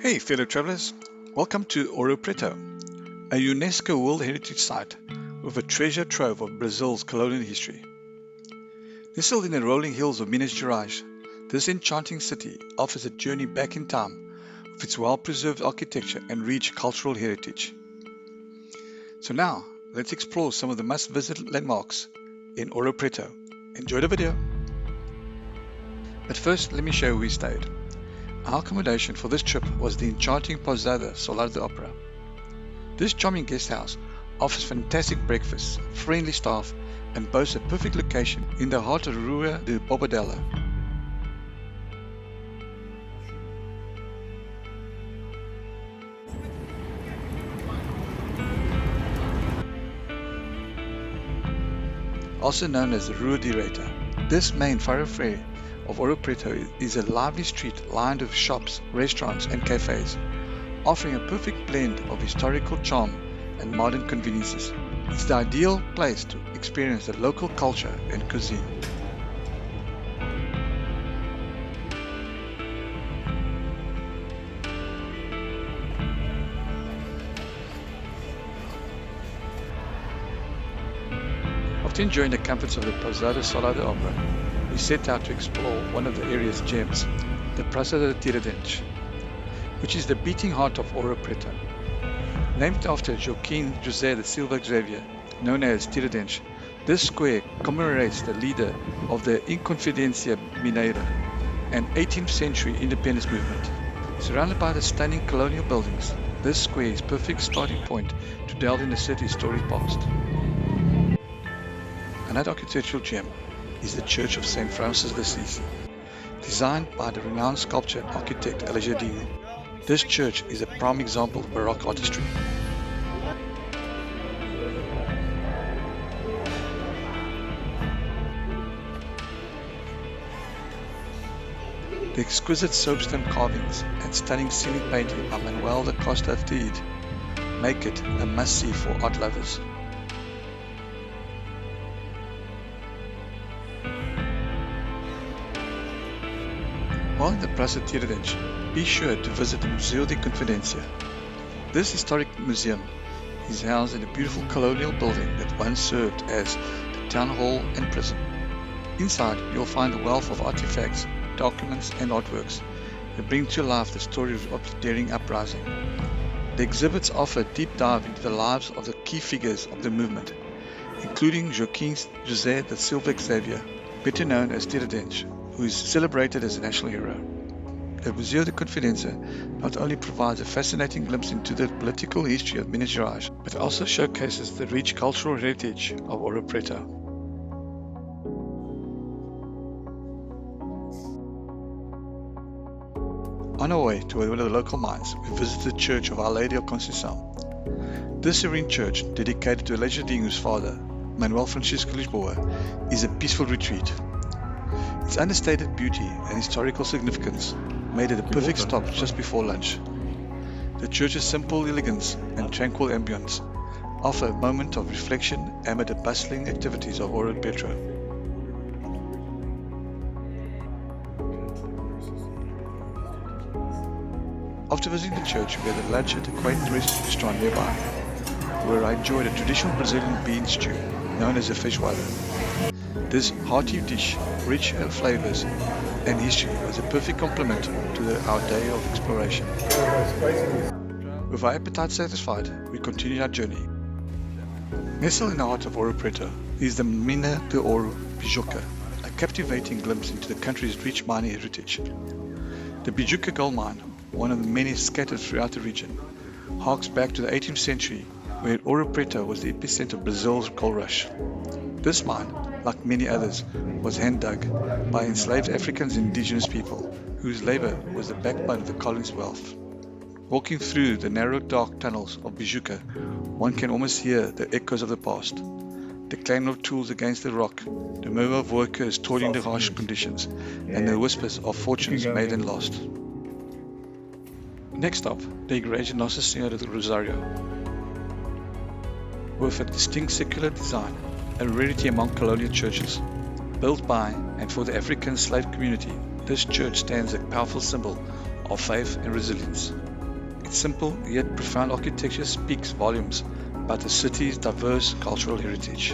Hey fellow travelers, welcome to Ouro Preto, a UNESCO World Heritage Site with a treasure trove of Brazil's colonial history. Nestled in the rolling hills of Minas Gerais, this enchanting city offers a journey back in time with its well-preserved architecture and rich cultural heritage. So now, let's explore some of the must-visit landmarks in Ouro Preto. Enjoy the video! But first, let me show you where we stayed. Our accommodation for this trip was the enchanting Pousada Solar de Ópera. This charming guest house offers fantastic breakfasts, friendly staff, and boasts a perfect location in the heart of Rua Direita. Also known as the Rua Direita, this main thoroughfare of Ouro Preto is a lively street lined with shops, restaurants and cafes, offering a perfect blend of historical charm and modern conveniences. It's the ideal place to experience the local culture and cuisine. After enjoying the comforts of the Pousada Solar de Ópera, we set out to explore one of the area's gems, the Praça Tiradentes, which is the beating heart of Ouro Preto. Named after Joaquim José da Silva Xavier, known as Tiradentes, this square commemorates the leader of the Inconfidência Mineira, an 18th century independence movement. Surrounded by the stunning colonial buildings, this square is a perfect starting point to delve in the city's storied past. Another architectural gem is the Church of São Francisco de Assis. Designed by the renowned sculptor architect Aleijadinho, this church is a prime example of baroque artistry. The exquisite soapstone carvings and stunning ceiling painting by Manuel da Costa Teide make it a must-see for art lovers. While in the Praça Tiradentes, be sure to visit the Museu de Inconfidência. This historic museum is housed in a beautiful colonial building that once served as the town hall and prison. Inside, you'll find a wealth of artifacts, documents and artworks that bring to life the story of the daring uprising. The exhibits offer a deep dive into the lives of the key figures of the movement, including Joaquim José da Silva Xavier, better known as Tiradentes, who is celebrated as a national hero. The Museu de Inconfidência not only provides a fascinating glimpse into the political history of Minas Gerais, but also showcases the rich cultural heritage of Ouro Preto. On our way to one of the local mines, we visited the church of Our Lady of Conceição. This serene church, dedicated to Aleijadinho's father, Manuel Francisco Lisboa, is a peaceful retreat. Its understated beauty and historical significance made it a perfect stop just before lunch. The church's simple elegance and tranquil ambience offer a moment of reflection amid the bustling activities of Ouro Preto. After visiting the church, we had lunch at a quaint restaurant nearby, where I enjoyed a traditional Brazilian bean stew known as a feijoada. This hearty dish, rich in flavors and history, was a perfect complement to our day of exploration. With our appetite satisfied, we continued our journey. Nestled in the heart of Ouro Preto is the Mina da Bijoca, a captivating glimpse into the country's rich mining heritage. The Bijoca gold mine, one of the many scattered throughout the region, harks back to the 18th century, where Ouro Preto was the epicenter of Brazil's gold rush. This mine, like many others, was hand-dug by enslaved Africans and indigenous people, whose labor was the backbone of the colony's wealth. Walking through the narrow dark tunnels of Bijoca, one can almost hear the echoes of the past. The clang of tools against the rock, the murmur of workers toiling in harsh conditions, and the whispers of fortunes made and lost. Next up, the Igreja Nossa, Senhora do Rosary. With a distinct secular design, a rarity among colonial churches. Built by and for the African slave community, this church stands a powerful symbol of faith and resilience. Its simple yet profound architecture speaks volumes about the city's diverse cultural heritage.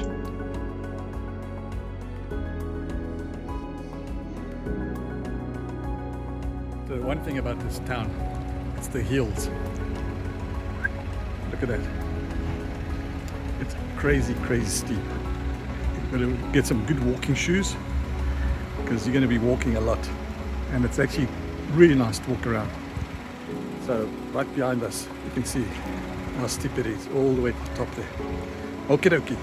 The one thing about this town, it's the hills. Look at that. It's crazy, crazy steep. You've got to get some good walking shoes because you're going to be walking a lot. And it's actually really nice to walk around. So right behind us, you can see how steep it is, all the way to the top there. Okie dokie.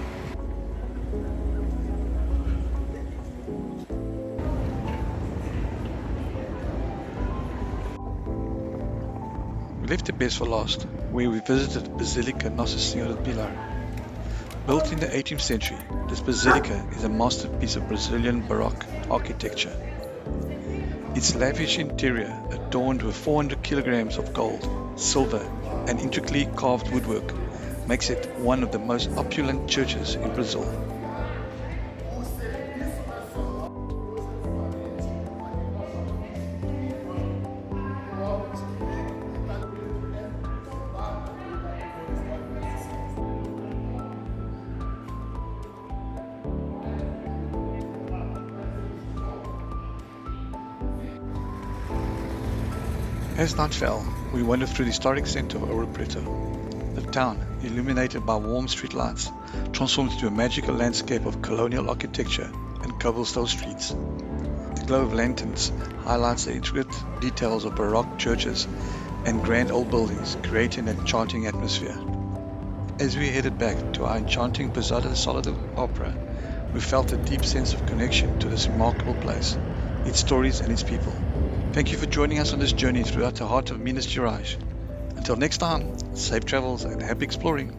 We left the best for last, where we visited Basilica Nossa, Senhora, Pilar. Built in the 18th century, this basilica is a masterpiece of Brazilian baroque architecture. Its lavish interior, adorned with 400 kilograms of gold, silver, and intricately carved woodwork, makes it one of the most opulent churches in Brazil. As night fell, we wandered through the historic center of Ouro Preto. The town, illuminated by warm street lights, transformed into a magical landscape of colonial architecture and cobblestone streets. The glow of lanterns highlights the intricate details of baroque churches and grand old buildings, creating an enchanting atmosphere. As we headed back to our enchanting Pousada solid opera, we felt a deep sense of connection to this remarkable place, its stories and its people. Thank you for joining us on this journey throughout the heart of Minas Gerais. Until next time, safe travels and happy exploring.